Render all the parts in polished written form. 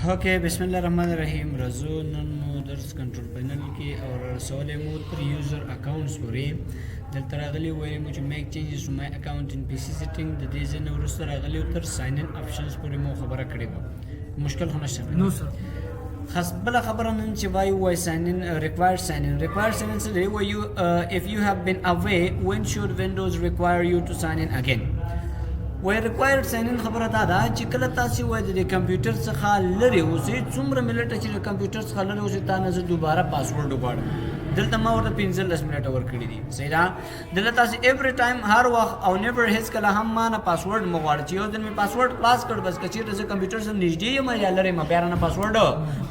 اوکے بسم الله الرحمن الرحیم رزو نن مو درس کنټرول پینل کې او رسول مو پر یوزر اکاونټس پورې دلته راغلی وایي مو چې میک چینجز ټو مای اکاونټ ان پی سی سیټینګ د دې ځنه ورسره راغلی تر ساين ان اپشنز پورې مو خبره کړې وه مشکل خو نشته نو سر خاص بل خبره نن چې وایي ساين ان ریکوایرډ ساين ان څه دی وایي if you have been away when should windows require you to sign in again وای ریکوایرډ ساين ان خبره دا چې کله تاسو وای د کمپیوټر څخه لري اوسې څومره ملت چې د کمپیوټر څخه لري اوسې تا نه دوباره پاسورډ وغواړم دلته ما ورته 15 منټه ورکړي دي صحیح ده دلته تاسو ایوری ټایم هر وخت او نیور هیڅ کله هم ما نه پاسورډ مغواړم چې یو ځل می پاسورډ خلاص کړ بس کچې د کمپیوټر سره نږدې یم یا لري ما بیا نه پاسورډ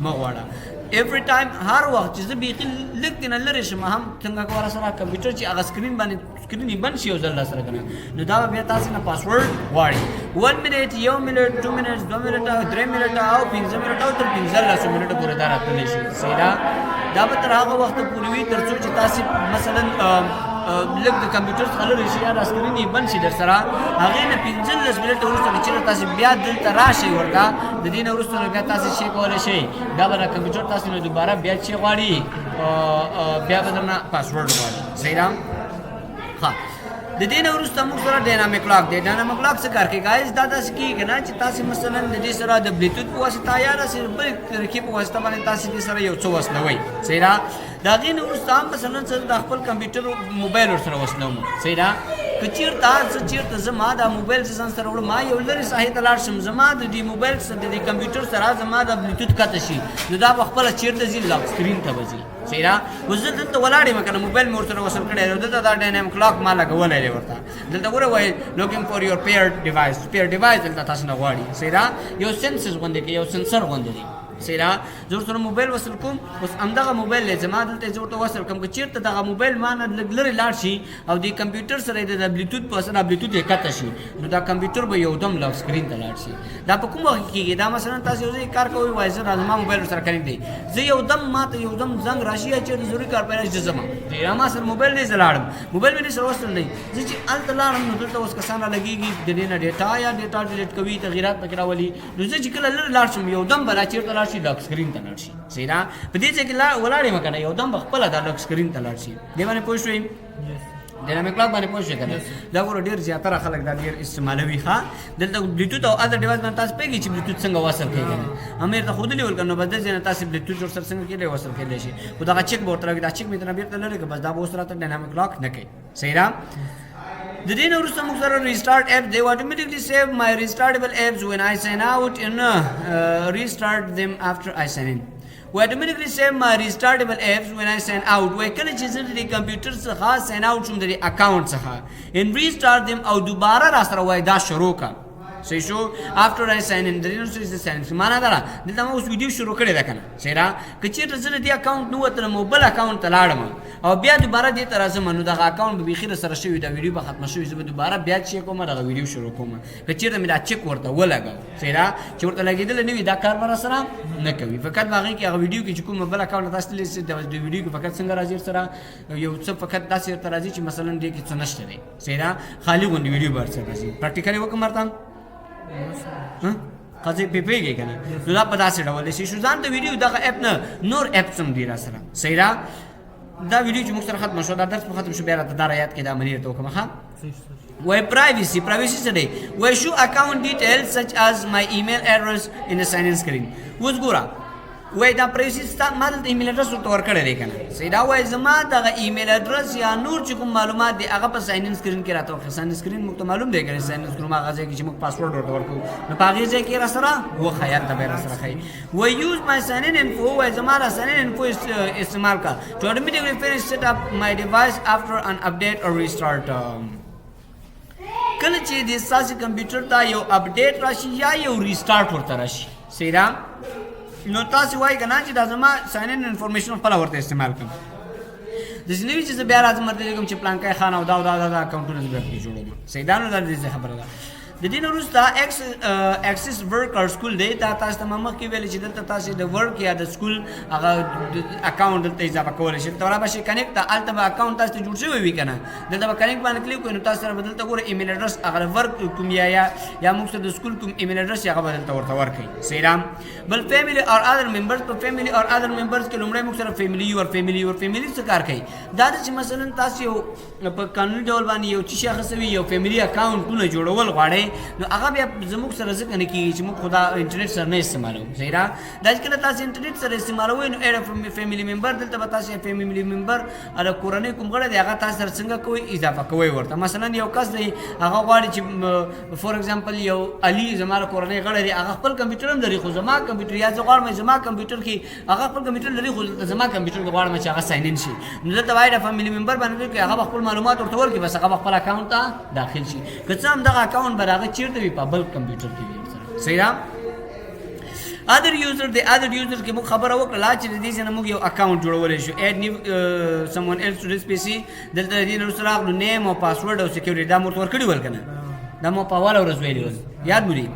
مغواړم ایوری ټایم هر وخت چې زه بیخي لږ دې نه لرې شم هم څنګه کولی سره کمپیوټر چې هغه سکرین باندې سکرین یې بند شي یو ځل سره که نه نو دا به بیا تاسې نه پاسورډ غواړي 1 منټ 1 منټ 2 منټ 2 منټه 3 منټه او 15 منټه او تر 15 منټه پورې دا راتلی شي صحیح ده دا به تر هغه وخته پورې وي تر څو چې تاسې مثلا لږ د کمپیوټر څخه لرې شي یا د سکرین یې بند شي در سره هغې نه 15 منټه وروسته که چېرته تاسې بیا دلته راشئ ورته د دې نه وروسته نو بیا تاسې شی کولی شئ بیا به د کمپیوټر تاسې نه دوباره بیا چې غواړي بیا به درنه پاسورډ غواړي صحیح ده ښه د دې نه وروسته موږ سره ډاینامیک لاک دی ډاینامیک لاک څه کار کوي ګایز دا داسې کېږي نه چې تاسې مثلا د دې سره د بلوتوت په واسطه یا داسې بلې طریقې په واسطه باندې تاسې دې سره یو څه وصلوئ صحیح ده د هغې نه وروسته هم مثلا د خپل کمپیوټر موبایل ورسره وصلوم صحیح ده که چېرته زما دا موبایل زه ځان سره وړم ما یو لرې ساحې ته لاړ شم زما د دې موبایل د دې کمپیوټر سره زما د بلوتوت قطع شي نو دا به خپله چېرته ځي لاک سکرین ته به ځي صحیح ده اوس زه دلته ولاړ یم که نه موبایل مې ورسره وصل کړی دی دلته دا ډاینامیک لاک ما لګولی دی ورته دلته ګوره وایي لوکینګ فور یور پیئر ډیوایس دلته تاسو نه غواړي صحیح ده یو سینسز غوندې کې یو سنسر غوندې دی صحیح ده زه ورسره موبایل وصل کوم اوس همدغه موبایل دی زما دلته زه ورته وصل کړم که چېرته دغه موبایل ما نه لږ لرې لاړ شي او د کمپیوټر سره یې د بلوتوت په واسطه بلوتوت یې قطع شي نو دا کمپیوټر به یودم لاک سکرین ته لاړ شي دا په کوم وخت کې کېږي دا مثلا تاسو یو ځای کار کوئ وایي زه زما موبایل ورسره کنیکټ دی زه یودم ما ته یودم زنګ راشي یا چېرته ضروري کار پیدا شي زه ځم یا ما سره موبایل دی زه لاړم موبایل مې سره وصل دی زه چې هلته لاړم نو دلته اوس کسان رالګېږي د دې نه ډیټا یا ډیټا ډیلیټ کوي تغیرات پکې راولي نو زه چې کله لرې لاړ شم یودم به را چېرته لاړ شي لاک سکرین ته لاړ شي صحیح ده په دې ځای کې ولاړ یم که نه یودم به خپله دا لاک سکرین ته لاړ شي دې باندې پوه شوئ ډاینامیک لاک باندې پوه شوئ که نه دا ګوره ډېر زیاتره خلک دا ډېر استعمالوي ښه دلته بلوتوت او ادر ډیوایس باندې تاسو پوهېږئ چې بلوتوت څنګه وصل کېږي نه هم یې درته ښودلي ول که نو بس دې ځای نه تاسې بلوتوت ورسره څنګه کېدلی وصل کېدلی شي خو دغه چیک به ورته راوي دا چیک مې درنه بېرته لرې که بس دا به اوس راته ډاینامیک لاک نه کوي صحیح ده The day now some restart apps they automatically save my restartable apps when I sign out and restart them after I sign in. We automatically save my restartable apps when I sign out. We کله چې زه د کمپیوټر څخه sign out شم د اکاونټ څخه and restart them او دوباره را سره وای دا شروع کا صحیح شو after I sign in the reason is the sign in معنا دا دلته ما اوس ویډیو شروع کړی ده کنه صحیح ده که چېرته زه د دې اکاونټ نه وتلم او بل اکاونټ ته لاړم او بیا دوباره دې ته راځم نو دغه اکاونټ به بیخي سره شوي دا ویډیو به ختمه شوي زه به دوباره بیا چیک کوم دغه ویډیو شروع کوم که چېرته مې دا چیک ورته ولګاو صحیح ده چې ورته لګېدلی نه وي دا کار به راسره نه کوي فقط به هغې کې هغه ویډیو کې چې کوم بل اکاونټ تاسو تللی د ویډیو کې فقط څنګه راځي سره یو څه فقط داسې ورته راځي چې مثلا دې کې څه نشته دی صحیح ده خالي غوندې ویډیو به ورسره راځي پراکټیکلي وکړم ورته قضې پې پوهېږې که نه نو دا په داسې ډول شي شو ځان ته ویډیو دغه اپ نه نور اپس هم دي را سره صحیح ده دا ویډیو چې موږ سره ختمه شو دا درس په ختم شو بیا راته دا رایاد کړې دا منې درته وکړم ښه وایي پرایویسي څه دی وایي شو اکاونټ ډیټیلز سچ از مای ایمیل ایډرس ان د ساین ان سکرین اوس ګوره وایي دا پرایویسي ستا ما دلته ایمیل ایډرس ورته ورکړی دی که نه صحیح دا وایي زما دغه ایمیل ایډرس یا نور چې کوم معلومات دی هغه په ساین ان سکرین کې راته وښیه ساین ان سکرین موږ ته معلوم دی که نه ساین ان سکرین هغه ځای کې چې موږ پاسورډ ورته ورکوو نو په هغې ځای کې یې را سره وښیه هلته به یې را سره ښایي وایي یوز مای ساین ان انفو وایي زما دا ساین ان انفو استعمال کا to automatically finish set up my device after an update or restart کله چې د ستاسې کمپیوټر ته یو اپډیټ راشي یا یو ریسټارټ ورته راشي صحیح ده نو تاسو وایي که نه چې دا زما ساین ان انفارمیشن خپله ورته استعمال کړم داسې نه وي چې زه بیا راځم ورته لیکم چې پلانکی خان او دا اکاونټونه زه بیا پرې جوړوم صحیح ده نو دا د دې خبره ده د دې نه وروسته اکسس ورک اور سکول دی دا تاسو ته مخکې ویل چې دلته تاسو د ورک یا د سکول هغه اکاونټ دلته اضافه کولی شئ دلته رابشي کنیکټ هلته به اکاونټ تاسو ته جوړ شوی وي که نه دلته به کنیکټ باندې کلیک کوئ نو تاسو سره به دلته ګوره ایمیل اډرس هغه ورک کوم یا موږ سره د سکول کوم ایمیل اډرس هغه به دلته ورته ورکوي صحیح ده بل فیملی اور ادر ممبرز په فیملی اور ادر ممبرز کې لومړی موږ سره فیملی څه کار کوي دا ده چې مثلا تاسو یو په قانوني ډول باندې یو څه شی اخیستی وي یو فیملی اکاونټونه جوړول غواړئ نو هغه بیا زموږ سره ځکه نه کېږي چې موږ خو دا انټرنیټ سره نه استعمالوو صحیح ده دا چې کله تاسو انټرنیټ سره استعمالوئ نو ایډ فیملی ممبر دلته به تاسو فیملی ممبر هغه کورنۍ کوم غړی دی هغه تاسو سره څنګه کوئ اضافه کوئ ورته مثلا یو کس دی هغه غواړي چې فور ایگزامپل یو علي زما کورنۍ غړی دی هغه خپل کمپیوټر هم لري خو زما کمپیوټر یا زه غواړم زما کمپیوټر کې هغه خپل کمپیوټر لري خو زما کمپیوټر کې غواړم چې هغه ساين ان شي نو دلته وایي د فیملی ممبر باندې کې هغه خپل معلومات ورته ورکړي بس هغه خپل اکاونټ ته داخل شي که څه هم دغه اکاونټ به هغه چیرته وي په بل کمپیوټر کې وي ورسره صحیح ده other user کې موږ خبره وکړه چې د دې څخه موږ یو اکاونټ جوړولی شو add new someone else to this PC دلته د دې سره راغلو نیم او پاسورډ او سکیورټي دا موږ ورکړي ول کنه دا مو په والا ورځ ویلو یاد مو دي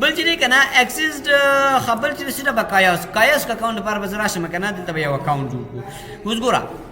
بل چې کنه اکسس خبر چې سره بقایاس اکاونټ پر بزرا شمه کنه دلته یو اکاونټ جوړ کو اوس ګوره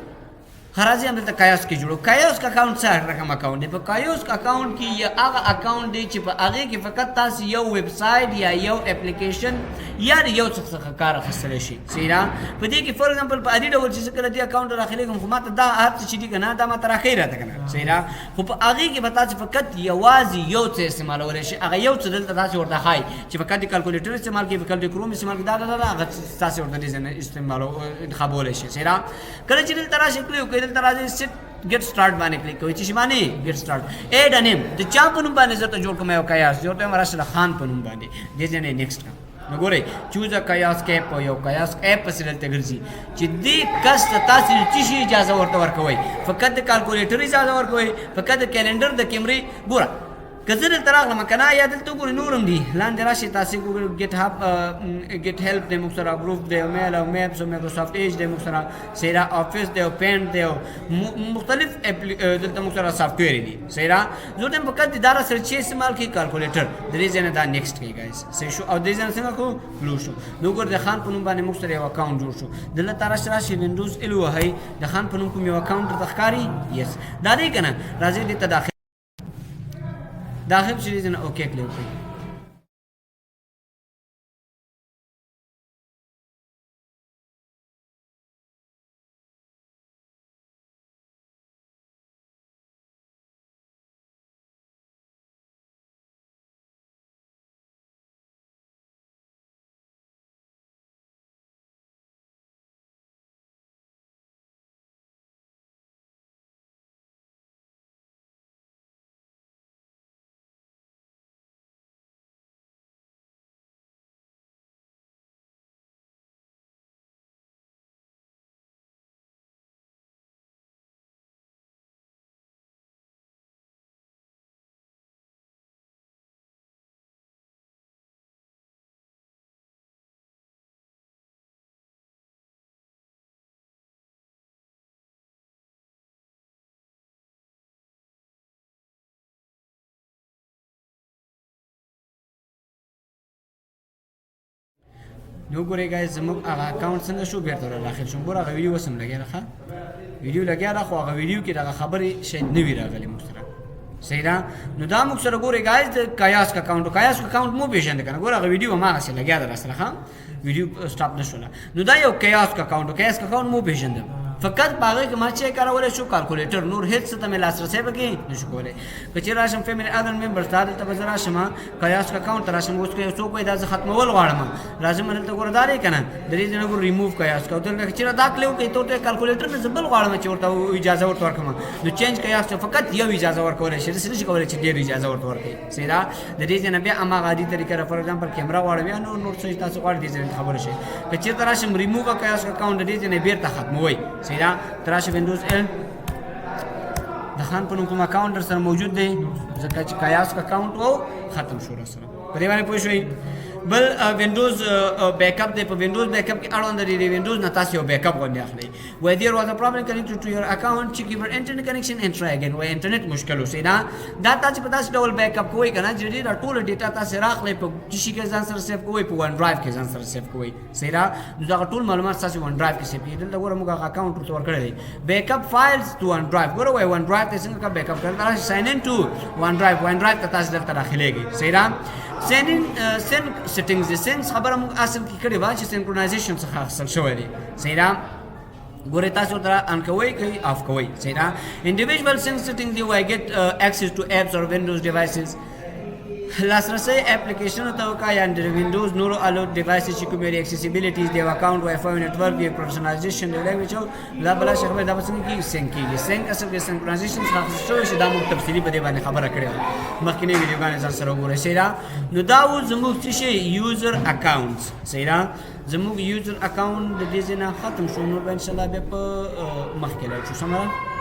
خراجي هم دلته کایاس کې جوړو کایاس اکاونټ څه رقم اکاونټ دی په کایاس اکاونټ کې یا هغه اکاونټ دی چې په هغه کې فقط تاسو یو ویب سایټ یا یو اپلیکیشن یا یو څه کار اخیستلی شي صحیح ده په دې کې فور ایگزامپل په عادي ډول چې کله دې اکاونټ راخلی کوم خو ماته دا هر څه چې دي که نه دا ماته راښیي راته که نه صحیح ده خو په هغې کې به تاسو فقط یوازې یو څه استعمالولی شي هغه یو څه دلته تاسو ورته ښایي چې فقط د کالکولیټر استعمال کوي فقط د کروم استعمال کوي دا هغه تاسو ورته دې انتخابولی شي صحیح ده کله چې دلته راشئ کلیک کوئ دلته راځئ سیټ get start باندې کلیک کوئ چې باندې get start add a name د چا په نوم باندې زه ته جوړ کوم یو قیاس جوړ ته راشد خان په نوم باندې دې ځنه نیکسټ نو ګورئ چوز ا قیاس کیپ یو قیاس اپ پسې دلته ګرځي چې دې کس ته تاسو چې شي اجازه ورته ورکوئ فقط د کالکولیټر اجازه ورکوئ فقط د کیلنډر د کیمرې ګوره که زه دلته راغلم که نه یا دلته وګورئ نور هم دي لاندې راشئ تاسې وګورئ ګیټ هیلپ دی موږ سره ګروپ دی میل او میپس او مایکروسافټ ایج دی موږ سره سیرا آفس دی او پینټ دی او مختلف دلته موږ سره سافټویر دي سیرا زه ټایم فقط د اداره سره چې استعمال کړي کالکولیټر د دې ځای نه دا نیکسټ کوي ګایز صحیح شو او دې ځای نه څنګه کړو کلوز شو نو وګورئ د خان په نوم باندې موږ سره یو اکاونټ جوړ شو دلته راشئ وینډوز ال وهئ د خان په نوم کوم یو اکاونټ درته ښکاري یس دا دی که نه راځئ دې ته داخل شي نه اوکې کلیک کړئ نو ګورئ ګایز زموږ هغه اکاونټ څنګه شو بیرته راخیل شو ګوره هغه ویډیو اوس هم لګیا ده ویډیو لګیا ده خو هغه ویډیو کې دغه خبرې شاید نه وي راغلې موږ سره صحیح ده نو دا موږ سره ګورئ ګایز د قیاس اکاونټ مو پېژندې که نه ګوره هغه ویډیو هماغسې لګیا ده راسره ښه ویډیو سټاپ نه شوله نو دا یو قیاس اکاونټ مو پېژندم فقط باغې کې ما چې کارولی شو کالکولیټر نور هیڅ څه ته مې لاسرسی پکې نشو کولی که چېرې راشم فیملی ادر ممبرز ته دلته به زه راشم قیاس اکاونټ ته راشم اوس که یو څوک وایي دا زه ختمول غواړم راځم دلته ګوره دا دی که نه د دې ځای نه ګوره ریموو قیاس که دلته چېرې دا کلیک وکړئ ته ورته کالکولیټر نه زه بل غواړم چې ورته اجازه ورته ورکړم نو چینج قیاس ته فقط یو اجازه ورکولی شي داسې نشي کولی چې ډېر اجازه ورته ورکړئ صحیح ده د دې ځای نه بیا هماغه عادي طریقه فور ایگزامپل کیمرا غواړم یا نور څه تاسو غواړئ دې ځای نه خبره شئ که چېرته راشم ریموو قیاس اکاونټ د دې ځای نه بیرته ختموئ صحیح ده ته راشئ وینډوز ال د خان په نوم کوم اکاونټ در سره موجود دی ځکه چې قیاس اکاونټ و ختم شو را سره په دې باندې پوه شوئ بل وینډوز بیک اپ دی په وینډوز بیک اپ کې اړوند دی وینډوز نه تاسو یو بیک اپ غوښنه اخلي و there was a problem connected to your account check your internet connection and try again و انټرنیټ مشکل وسی دا تاسو په تاسو ډول بیک اپ کوی کنه چې دا ټول ډیټا تاسو راخلې په چې کې ځان سره سیف کوی په ون ډرایو کې ځان سره سیف کوی سیدا دا ټول معلومات تاسو ون ډرایو کې سیف کړئ دا ګوره موږ اکاونټ ورته ورکړی دی بیک اپ فایلز ټو ون ډرایو ګوره وای ون ډرایو ته څنګه بیک اپ کړل دا ساين ان ټو ون ډرایو ته تاسو دلته راخلېږي سیدا سین سیټینګز د سین خبره موږ اصل کې کړې و چې سینکرونایزیشن څخه حاصل شوی دی سیدا ګوره تاسو تر ان کوي کوي اف کوي سیدا انډیویډوال سین سیټینګ دی وای ګیټ اکسس ټو اپس اور وینډوز ډیوایسز لاسرسي اپلیکیشن ته وکا یا د وینډوز نورو الو ډیوایسز چې کومې اکسیسیبিলিټیز دی اکاونټ وای فای نتورک دی پرسنلایزیشن دی لګوي لا بل شي خبره دا څنګه کی سین کیږي سین اصل کې سینکرونایزیشن څخه شوی چې دا موږ تفصیلی په دې باندې خبره کړې مخکینی ویډیوګانې ځان سره وګورئ سیدا نو دا و زموږ چې یوزر اکاونټس سیدا زموږ یوزر اکاونټ د دې نه ختم شو نو ان شاء الله به په مخکې لاړ شو سمره